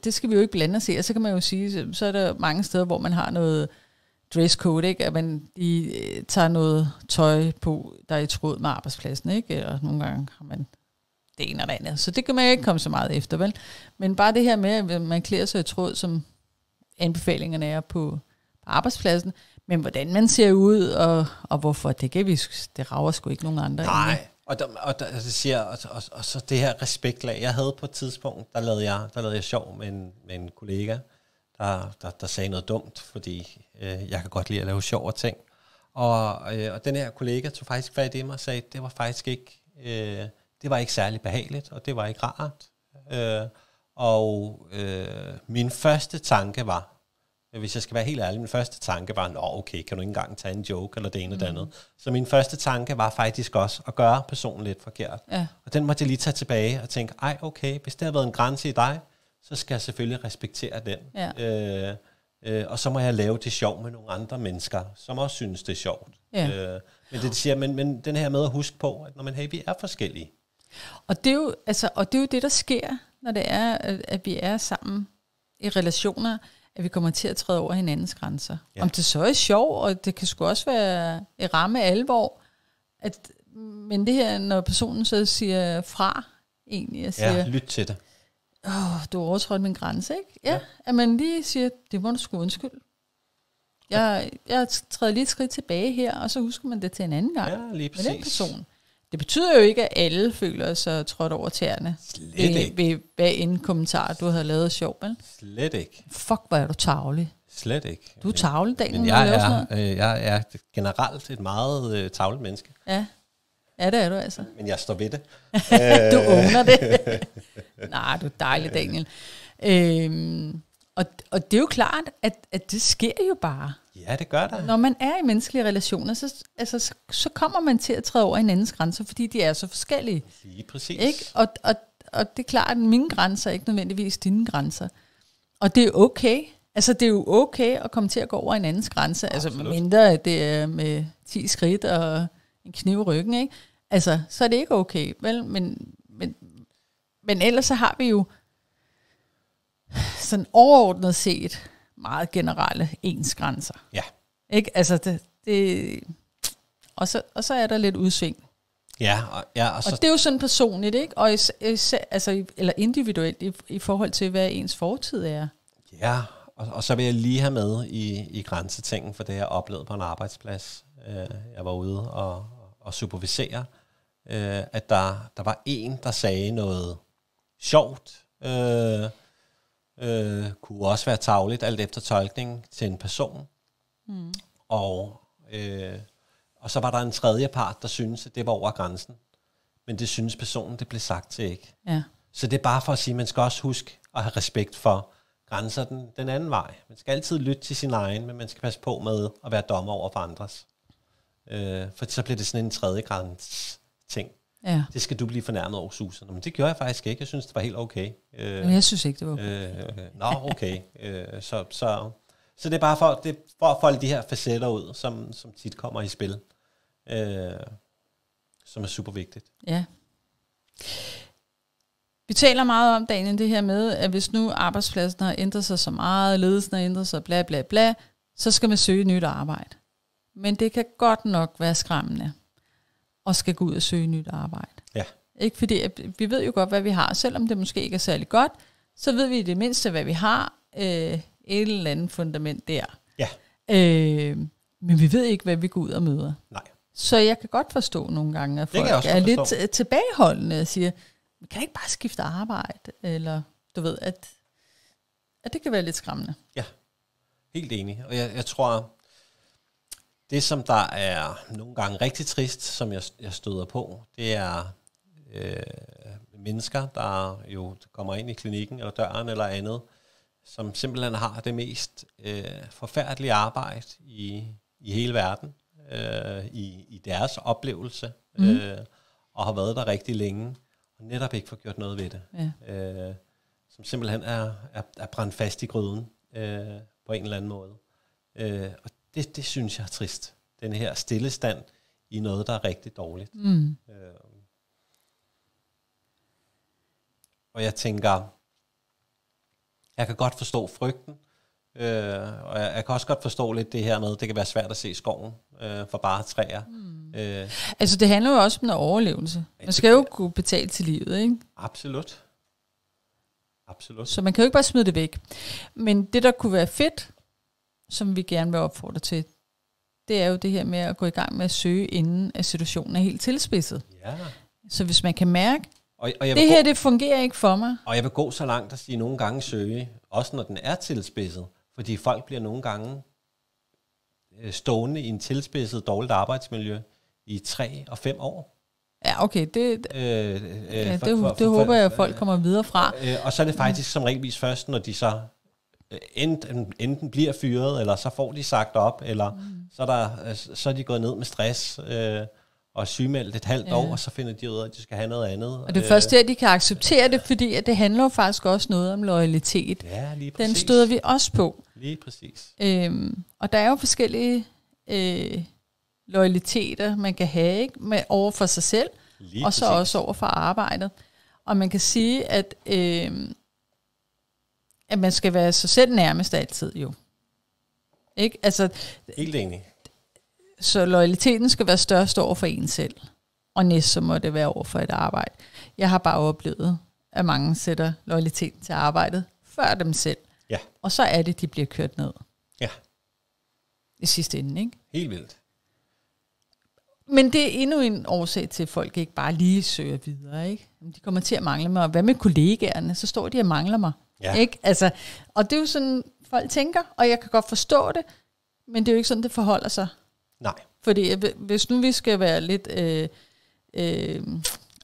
det skal vi jo ikke blande os i. Og så kan man jo sige, så er der mange steder, hvor man har noget dresscode, ikke? At man tager noget tøj på, der er i tråd med arbejdspladsen, ikke? Eller nogle gange har man det ene og det andet. Så det kan man jo ikke komme så meget efter, vel? Men bare det her med, at man klæder sig i tråd, som anbefalingerne er på arbejdspladsen, men hvordan man ser ud, og hvorfor, det rager sgu ikke nogen andre. Nej, og så det her respektlag. Jeg havde på et tidspunkt, der lavede jeg sjov med en kollega, der sagde noget dumt, fordi jeg kan godt lide at lave sjov ting. Og den her kollega tog faktisk fat i mig og sagde, det var faktisk ikke, det var ikke særlig behageligt, og det var ikke rart. Min første tanke var, hvis jeg skal være helt ærlig, min første tanke var, okay, kan du ikke engang tage en joke, eller det ene og det andet. Så min første tanke var faktisk også at gøre personen lidt forkert. Ja. Og den måtte jeg lige tage tilbage og tænke, okay, hvis det har været en grænse i dig, så skal jeg selvfølgelig respektere den. Ja. Og så må jeg lave det sjov med nogle andre mennesker, som også synes, det er sjovt. Ja. Men den her med at huske på, at vi er forskellige. Og det er jo det, der sker, når det er, at vi er sammen i relationer, at vi kommer til at træde over hinandens grænser. Ja. Om det så er sjov, og det kan sgu også være i ramme alvor, men det her, når personen så siger fra, egentlig, og siger, lyt til det. Du overtrådte min grænse, ikke? Ja. At man lige siger, det må du sgu undskylde. Jeg træder lige et skridt tilbage her, og så husker man det til en anden gang. Ja, lige præcis. Med den person. Det betyder jo ikke, at alle føler sig trådt over tæerne ved hver en kommentar, du havde lavet sjov, vel? Slet ikke. Fuck, hvor er du tarvelig. Slet ikke. Du er tarvelig, Daniel. Men jeg er generelt et meget tarveligt menneske. Ja, det er du altså. Men jeg står ved det. Du owner det. Nej, du er dejlig, Daniel. Og det er jo klart, at det sker jo bare. Ja, det gør det. Når man er i menneskelige relationer, så kommer man til at træde over hinandens grænser, fordi de er så forskellige. Lige præcis. Ikke? Og det er klart, at mine grænser er ikke nødvendigvis dine grænser. Og det er okay. Altså, det er jo okay at komme til at gå over hinandens grænse. Altså, mindre det er med 10 skridt og en kniv i ryggen, ikke? Altså, så er det ikke okay, vel? Men ellers så har vi jo sådan overordnet set meget generelle ens grænser. Ja. Ikke? Altså, og så er der lidt udsving. Ja, og det er jo sådan personligt, ikke? Og eller individuelt i forhold til, hvad ens fortid er. Ja, og så vil jeg lige have med i grænsetingen, for det jeg oplevede på en arbejdsplads. jeg var ude og supervisere, at der var en, der sagde noget sjovt, kunne også være tarveligt, alt efter tolkning til en person. Og så var der en tredje part, der syntes, at det var over grænsen. Men det synes personen, det blev sagt til ikke. Ja. Så det er bare for at sige, at man skal også huske at have respekt for grænser den anden vej. Man skal altid lytte til sin egen, men man skal passe på med at være dommer over for andres. For så bliver det sådan en tredje grænse ting. Ja. Det skal du blive fornærmet over, Susan. Men det gjorde jeg faktisk ikke. Jeg synes, det var helt okay. Men jeg synes ikke, det var okay. Okay. Så det er bare for at folde de her facetter ud, som tit kommer i spil. Som er super vigtigt. Ja. Vi taler meget om, Daniel, det her med, at hvis nu arbejdspladsen har ændret sig så meget, ledelsen har ændret sig, bla bla bla, så skal man søge nyt arbejde. Men det kan godt nok være skræmmende at skal gå ud og søge nyt arbejde. Ja. Ikke fordi, vi ved jo godt, hvad vi har. Selvom det måske ikke er særlig godt, så ved vi i det mindste, hvad vi har. Et eller andet fundament der. Ja. Men vi ved ikke, hvad vi går ud og møder. Nej. Så jeg kan godt forstå nogle gange, at folk er lidt tilbageholdende og siger, vi kan ikke bare skifte arbejde, eller du ved, at det kan være lidt skræmmende. Ja, helt enig. Og jeg tror, det som der er nogle gange rigtig trist, som jeg støder på, det er mennesker, der jo kommer ind i klinikken, eller døren, eller andet, som simpelthen har det mest forfærdelige arbejde i hele verden, i deres oplevelse, og har været der rigtig længe, og netop ikke får gjort noget ved det. Ja. Som simpelthen er brændt fast i gryden på en eller anden måde. Og det synes jeg er trist. Den her stillestand i noget, der er rigtig dårligt. Og jeg tænker, jeg kan godt forstå frygten, og jeg kan også godt forstå lidt det her med, det kan være svært at se skoven for bare træer. Altså det handler jo også om en overlevelse. Man skal jo kunne betale til livet, ikke? Absolut. Så man kan jo ikke bare smide det væk. Men det, der kunne være fedt, som vi gerne vil opfordre til, det er jo det her med at gå i gang med at søge, inden at situationen er helt tilspidset. Ja. Så hvis man kan mærke, og det her, det fungerer ikke for mig. Og jeg vil gå så langt at sige, nogle gange søge, også når den er tilspidset, fordi folk bliver nogle gange stående i en tilspidset dårligt arbejdsmiljø i 3 og 5 år. Ja, okay, det håber jeg, at folk kommer videre fra. Og så er det faktisk som regelvis først, når de så enten bliver fyret, eller så får de sagt op, eller så er de gået ned med stress og sygemeldt et halvt år, og så finder de ud af, at de skal have noget andet. Og det er først der, de kan acceptere det, fordi at det handler jo faktisk også noget om loyalitet. Ja, lige præcis. Den støder vi også på. Lige præcis. Og der er jo forskellige loyaliteter, man kan have, ikke? Med over for sig selv, lige og så præcis. Også over for arbejdet. Og man kan sige, at man skal være sig selv nærmest altid jo. Ikke? Altså, helt enig. Så loyaliteten skal være størst over for en selv. Og næst så må det være over for et arbejde. Jeg har bare oplevet, at mange sætter loyaliteten til arbejdet før dem selv. Ja. Og så er det, de bliver kørt ned. Ja. I sidste ende, ikke? Helt vildt. Men det er endnu en årsag til, at folk ikke bare lige søger videre, ikke? De kommer til at mangle mig. Og hvad med kollegaerne? Så står de og mangler mig. Ja. Ikke? Altså, og det er jo sådan, folk tænker, og jeg kan godt forstå det, men det er jo ikke sådan, det forholder sig. Nej. Fordi hvis nu vi skal være lidt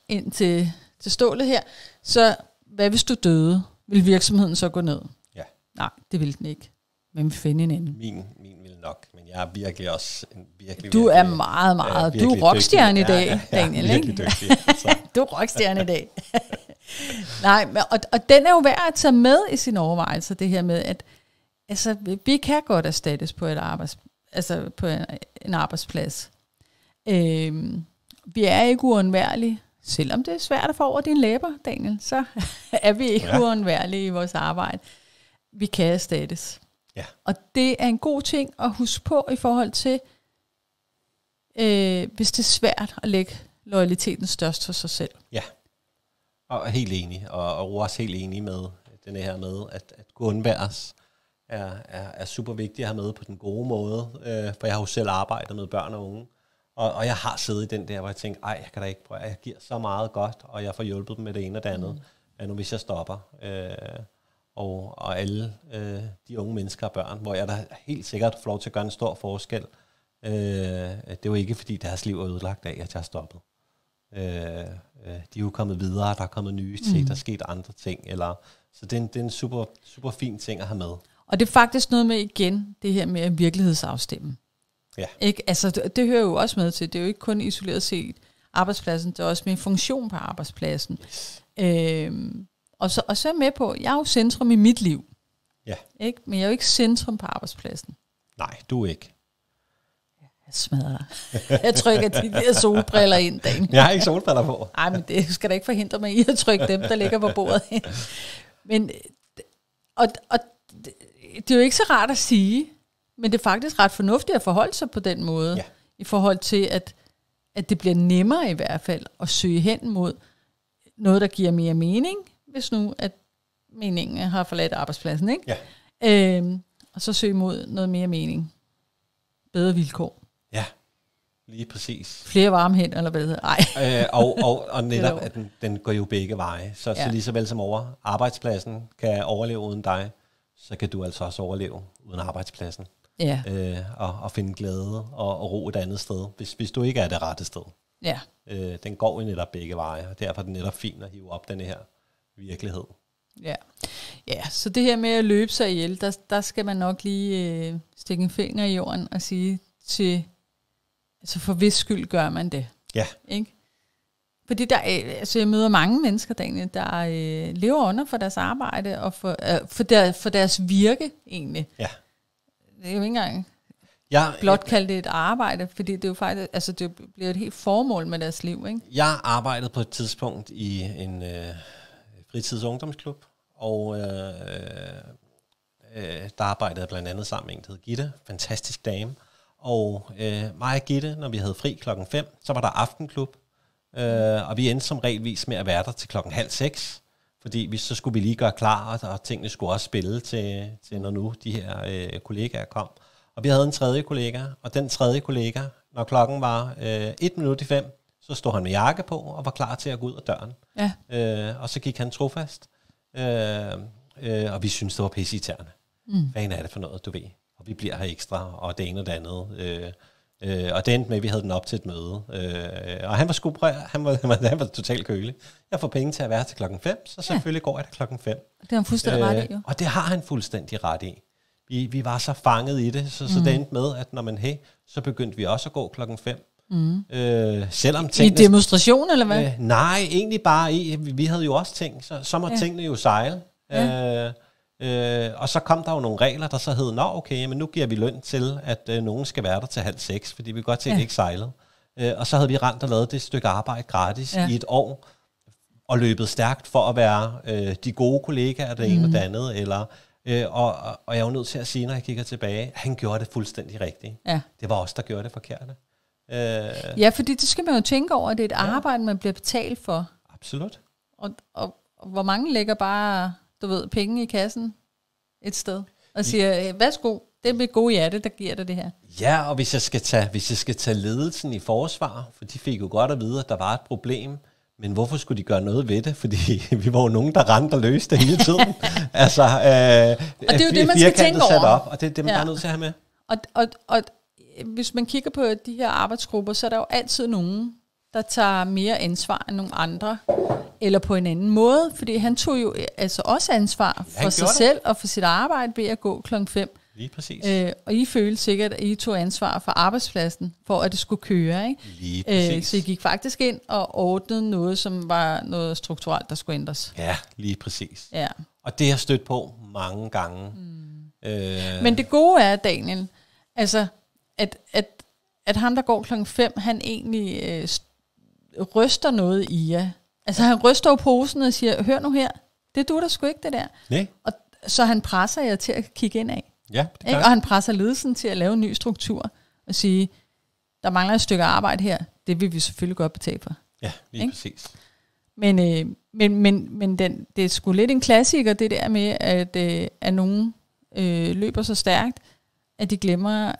ind til stålet her, så hvad hvis du døde? Vil virksomheden så gå ned? Ja. Nej, det vil den ikke. Men vi finder en ende. Min vil nok, men jeg er virkelig også Du er meget. Du er rockstjerne i dag, Daniel. Ja, virkelig dygtig. Altså. Du er rockstjerne i dag. Nej, og den er jo værd at tage med i sin overvejelse, det her med, at altså, vi kan godt erstattes på på en arbejdsplads. Vi er ikke uundværlige, selvom det er svært at få over dine læber, Daniel, så er vi ikke uundværlige i vores arbejde. Vi kan erstattes. Ja. Og det er en god ting at huske på i forhold til, hvis det er svært at lægge loyaliteten størst for sig selv. Ja, og helt enig, og også helt enig med den her med, at kunne undværes er super vigtigt at have med på den gode måde, for jeg har jo selv arbejdet med børn og unge, og jeg har siddet i den der, hvor jeg tænker, jeg kan da ikke prøve, jeg giver så meget godt, og jeg får hjulpet dem med det ene og det andet, nu hvis jeg stopper. Og alle de unge mennesker og børn, hvor jeg da helt sikkert får lov til at gøre en stor forskel. Det er jo ikke, fordi deres liv er ødelagt af, at jeg har stoppet. De er jo kommet videre, der er kommet nye ting, der er sket andre ting. Så det er en super, super fin ting at have med. Og det er faktisk noget med igen, det her med at virkelighedsafstemme. Ja. Ikke? Altså, det hører jo også med til. Det er jo ikke kun isoleret set arbejdspladsen, det er også med en funktion på arbejdspladsen. Yes. Og så er med på, jeg er jo centrum i mit liv. Ja. Ikke? Men jeg er jo ikke centrum på arbejdspladsen. Nej, du er ikke. Jeg smadrer dig. Jeg trykker de der solbriller ind, Dan. Jeg har ikke solbriller på. Nej, men det skal da ikke forhindre mig i at trykke dem, der ligger på bordet. Men, og det er jo ikke så rart at sige, men det er faktisk ret fornuftigt at forholde sig på den måde. Ja. I forhold til, at det bliver nemmere i hvert fald at søge hen mod noget, der giver mere mening, hvis nu at meningen har forladt arbejdspladsen, ikke? Ja. Og så søge mod noget mere mening. Bedre vilkår. Ja, lige præcis. Flere varme hænder, eller hvad det hedder. Og netop, at den går jo begge veje. Så lige så vel som over arbejdspladsen kan overleve uden dig, så kan du altså også overleve uden arbejdspladsen. Ja. Og finde glæde og ro et andet sted, hvis du ikke er det rette sted. Ja. Den går jo netop begge veje, og derfor er det netop fint at hive op den her virkelighed. Ja. Ja, så det her med at løbe sig ihjel, der skal man nok lige stikke en finger i jorden og sige til, altså for hvis skyld gør man det. Ja. Ikke? Fordi jeg møder mange mennesker, der lever under for deres arbejde og for deres virke egentlig. Ja. Det er jo ikke engang blot kaldt det et arbejde, fordi det er jo faktisk, altså det bliver et helt formål med deres liv, ikke? Jeg arbejdede på et tidspunkt i en fritidsungdomsklub, og der arbejdede jeg blandt andet sammen med en, der hed Gitte, fantastisk dame, og mig og Gitte, når vi havde fri 5:00, så var der aftenklub, og vi endte som regelvis med at være der til 5:30, fordi så skulle vi lige gøre klar, og tingene skulle også spille til når nu de her kollegaer kom. Og vi havde en tredje kollega, og den tredje kollega, når klokken var 5:01, så stod han med jakke på og var klar til at gå ud af døren. Ja. Og så gik han trofast, og vi syntes, det var pisseirriterende. Hvad er det for noget, du ved? Og vi bliver her ekstra, og det ene og det andet. Og det endte med, at vi havde den op til et møde. Og han var han var totalt kølig. Jeg får penge til at være til 5:00, så selvfølgelig går jeg til 5:00. Det har han fuldstændig ret i, jo. Og det har han fuldstændig ret i. Vi var så fanget i det, så det endte med, at når man så begyndte vi også at gå 5:00. Selvom tingene, i demonstration, eller hvad? Nej, egentlig bare vi havde jo også ting, så må tingene jo sejle. Ja. Og så kom der jo nogle regler, der så hed, okay, men nu giver vi løn til, at nogen skal være der til 5:30, fordi vi godt tænkte, ikke sejlede. Og så havde vi rent og lavet det stykke arbejde gratis i et år, og løbet stærkt for at være de gode kollegaer, det ene og det andet, eller... Og jeg er jo nødt til at sige, når jeg kigger tilbage, han gjorde det fuldstændig rigtigt. Ja. Det var os, der gjorde det forkerte. Ja, fordi det skal man jo tænke over, at det er et arbejde, man bliver betalt for. Absolut. Og hvor mange lægger bare, penge i kassen et sted, og siger, værsgo, det er mit gode hjerte, der giver dig det her. Ja, og hvis jeg skal tage ledelsen i forsvar, for de fik jo godt at vide, at der var et problem, men hvorfor skulle de gøre noget ved det? Fordi vi var jo nogen, der rendte og løste hele tiden. Altså, og det er jo det, man skal tænke over. Op, og det er det, man er nødt til at have med. Og hvis man kigger på de her arbejdsgrupper, så er der jo altid nogen, der tager mere ansvar end nogle andre, eller på en anden måde, fordi han tog jo altså også ansvar for sig selv og for sit arbejde ved at gå 5:00. Lige præcis. Og I følte sikkert, at I tog ansvar for arbejdspladsen, for at det skulle køre, ikke? Lige præcis. Så I gik faktisk ind og ordnede noget, som var noget strukturelt, der skulle ændres. Ja, lige præcis. Ja. Og det har stødt på mange gange. Men det gode er, Daniel, altså, at ham, der går 5:00, han egentlig ryster noget i jer. Altså, han ryster jo posen og siger, hør nu her, det du der sgu ikke, det der. Nej. Og så han presser jer til at kigge ind af. Ja, det ikke? Og han presser ledelsen til at lave en ny struktur og sige, der mangler et stykke arbejde her, det vil vi selvfølgelig godt betale for. Ja, lige ikke? Præcis. Men det er sgu lidt en klassiker, det der med, at nogen løber så stærkt, at de glemmer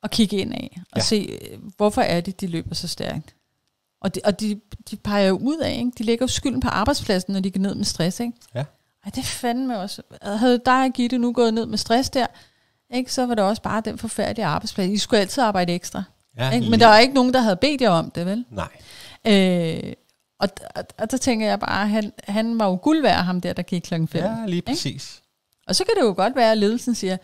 at kigge ind af og se, hvorfor er det, de løber så stærkt. Og de peger jo ud af, ikke? De lægger jo skylden på arbejdspladsen, når de går ned med stress. Ikke? Ja. Ej, det fandme også. Havde dig og Gitte nu gået ned med stress der, ikke? Så var det også bare den forfærdelige arbejdsplads. I skulle altid arbejde ekstra. Ja, ikke? Men der var ikke nogen, der havde bedt jer om det, vel? Nej. Og der tænker jeg bare, han var jo guld værd, ham der gik 5:00. Ja, lige præcis. Ikke? Og så kan det jo godt være, at ledelsen siger,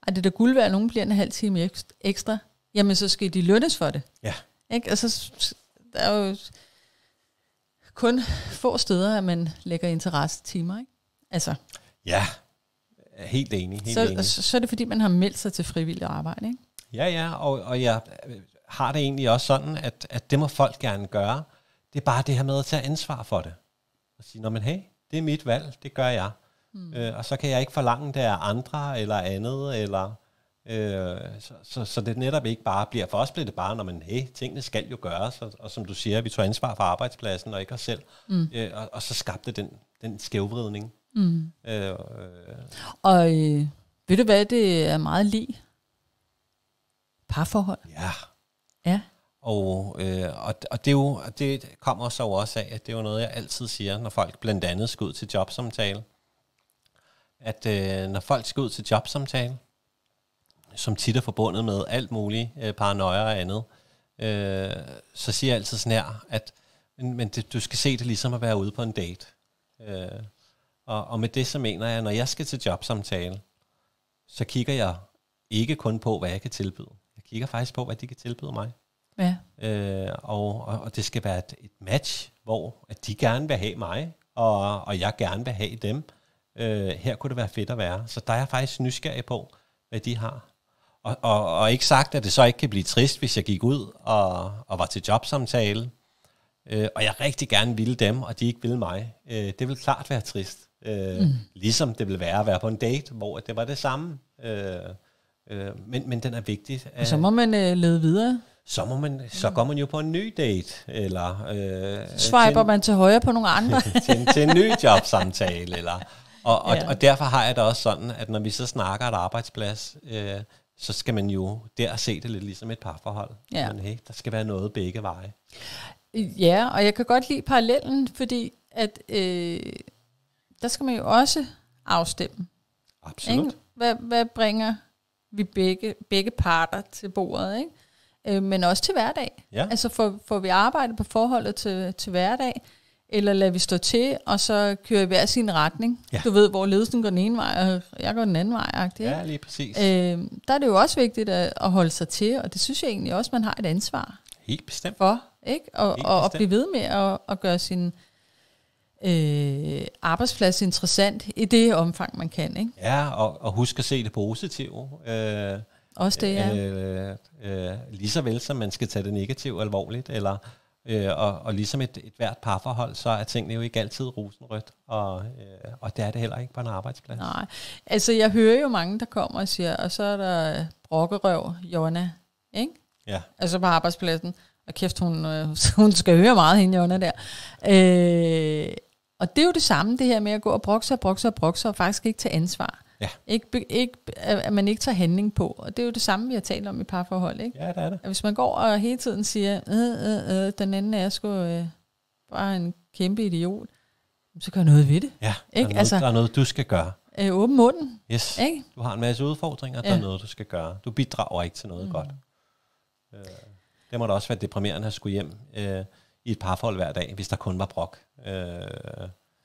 at det der guld værd, at nogen bliver en halv time ekstra. Jamen, så skal de lønnes for det. Ja. Ikke? Altså, der er jo kun få steder, at man lægger interessetimer, ikke? Altså. Ja, helt enig. Så er det, fordi man har meldt sig til frivillig arbejde, ikke? Ja, og jeg har det egentlig også sådan, at det må folk gerne gøre. Det er bare det her med at tage ansvar for det. Og sige, men hey, det er mit valg, det gør jeg. Og så kan jeg ikke forlange det af andre eller andet, eller så det netop ikke bare bliver, for os bliver det bare, når man, hey, tingene skal jo gøres, og som du siger, vi tog ansvar for arbejdspladsen og ikke os selv, og så skabte den skævvridning. Og ved du hvad, det er meget lige parforhold. Ja. Og det kommer så også af, at det er jo noget, jeg altid siger, når folk blandt andet skal ud til jobsamtale, at når folk skal ud til jobsamtale, som tit er forbundet med alt muligt, paranoia og andet, så siger jeg altid sådan her, at du skal se det ligesom at være ude på en date. Og med det så mener jeg, at når jeg skal til jobsamtale, så kigger jeg ikke kun på, hvad jeg kan tilbyde. Jeg kigger faktisk på, hvad de kan tilbyde mig. Ja. Og det skal være et match, hvor at de gerne vil have mig, og jeg gerne vil have dem. Her kunne det være fedt at være. Så der er jeg faktisk nysgerrig på, hvad de har. Og ikke sagt, at det så ikke kan blive trist, hvis jeg gik ud og var til jobsamtale, og jeg rigtig gerne ville dem, og de ikke ville mig. Det vil klart være trist. Ligesom det vil være at være på en date, hvor det var det samme. Men den er vigtig. Og så må man lede videre. Så går man jo på en ny date, eller swiper man til højre på nogle andre. til en ny jobsamtale, eller og derfor har jeg det også sådan, at når vi så snakker et arbejdsplads, så skal man jo der se det lidt ligesom et parforhold. Ja. Men hey, der skal være noget begge veje. Ja, og jeg kan godt lide parallellen, fordi at der skal man jo også afstemme. Absolut. Ikke? Hvad bringer vi begge parter til bordet, ikke? Men også til hverdag. Ja. Altså får vi arbejdet på forholdet til hverdag, eller lader vi stå til, og så kører vi hver sin retning. Ja. Du ved, hvor ledelsen går den ene vej, og jeg går den anden vej. Ja, lige præcis. Der er det jo også vigtigt at holde sig til, og det synes jeg egentlig også, man har et ansvar. Helt bestemt. For, ikke? Og blive ved med at gøre sin arbejdsplads interessant i det omfang, man kan. Ikke? Ja, og husk at se det positive. Også det, ja. Lige så vel, som man skal tage det negative alvorligt, eller og ligesom et hvert parforhold, så er tingene jo ikke altid rosenrødt, og det er det heller ikke på en arbejdsplads. Nej, altså jeg hører jo mange, der kommer og siger, og så er der brokkerøv, Jonna, ikke? Ja. Altså på arbejdspladsen, og kæft, hun skal høre meget, hende Jonna der. Og det er jo det samme, det her med at gå og brokse, og faktisk ikke tage ansvar. Ja. At man ikke tager handling på. Og det er jo det samme, vi har talt om i parforhold, ikke? Ja, det er det. At hvis man går og hele tiden siger, den anden er sgu bare en kæmpe idiot, så gør noget ved det. Ja, ikke? Der er noget, du skal gøre. Åben munden. Yes. Ikke? Du har en masse udfordringer, der er noget, du skal gøre. Du bidrager ikke til noget godt. Det må da også være deprimerende at skulle hjem i et parforhold hver dag, hvis der kun var brok.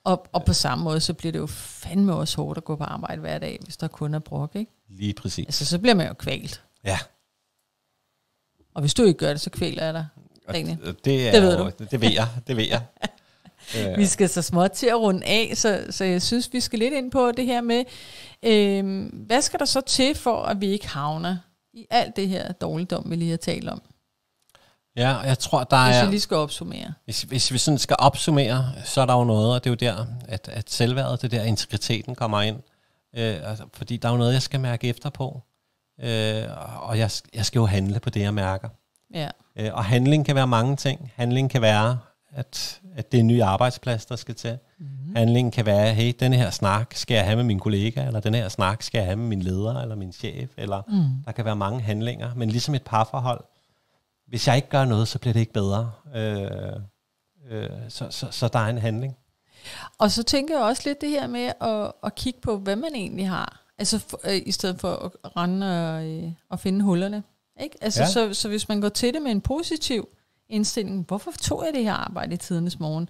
Og på samme måde, så bliver det jo fandme også hårdt at gå på arbejde hver dag, hvis der kun er brok, ikke? Lige præcis. Altså, så bliver man jo kvalt. Ja. Og hvis du ikke gør det, så kvæler jeg dig. Det ved du. Det ved jeg. Vi skal så småt til at runde af, så jeg synes, vi skal lidt ind på det her med, hvad skal der så til for, at vi ikke havner i alt det her dårligdom, vi lige har talt om? Ja, jeg tror, der hvis er... vi lige skal opsummere. Hvis vi sådan skal opsummere, så er der jo noget, og det er jo der, at selvværdet, det der integriteten kommer ind. Fordi der er jo noget, jeg skal mærke efter på. Og jeg skal jo handle på det, jeg mærker. Ja. Og handling kan være mange ting. Handling kan være, at det er en ny arbejdsplads, der skal til. Handlingen kan være, hey, denne her snak skal jeg have med min kollega, eller den her snak skal jeg have med min leder, eller min chef, eller der kan være mange handlinger. Men ligesom et parforhold, hvis jeg ikke gør noget, så bliver det ikke bedre. Så der er en handling. Og så tænker jeg også lidt det her med at kigge på, hvad man egentlig har. Altså i stedet for at rende og finde hullerne. Ikke? Altså, så hvis man går til det med en positiv indstilling, hvorfor tog jeg det her arbejde i tidernes morgen?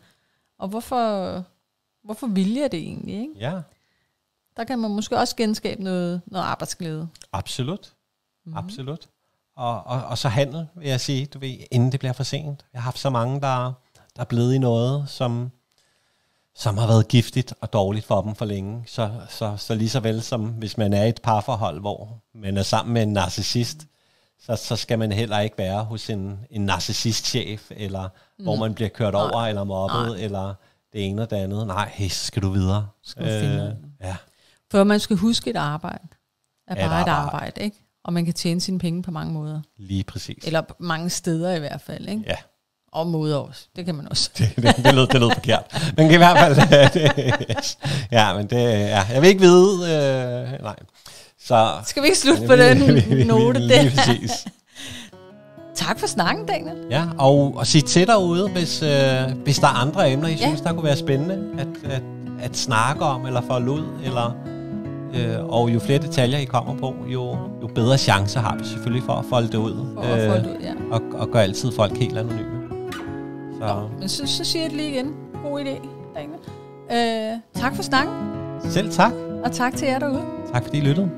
Og hvorfor vil jeg det egentlig? Ikke? Ja. Der kan man måske også genskabe noget arbejdsglæde. Absolut. Absolut. Og så handel, vil jeg sige, du ved, inden det bliver for sent. Jeg har haft så mange, der er blevet i noget, som har været giftigt og dårligt for dem for længe. Så lige så vel som hvis man er i et parforhold, hvor man er sammen med en narcissist, så skal man heller ikke være hos en narcissist-chef, eller hvor man bliver kørt over, eller mobbet, eller det ene og det andet. Nej, hey, så skal du videre. Ja. For man skal huske, et arbejde er bare et arbejde, ikke? Og man kan tjene sine penge på mange måder. Lige præcis. Eller mange steder i hvert fald, ikke? Ja. Og måder også. Det kan man også. det lød forkert. Men i hvert fald... ja, men det... Ja, jeg vil ikke vide... nej. Så, skal vi ikke slutte på den note der? Lige præcis. Tak for snakken, Daniel. Ja, og sig til derude, hvis der er andre emner, I synes, der kunne være spændende at snakke om, eller folde ud, eller... og jo flere detaljer I kommer på, jo bedre chancer har vi selvfølgelig for at folde det ud. Og gøre altid folk helt anonyme. Men så siger jeg det lige igen. God idé, Daniel. Tak for snakken. Selv tak. Og tak til jer derude. Tak fordi I lyttede.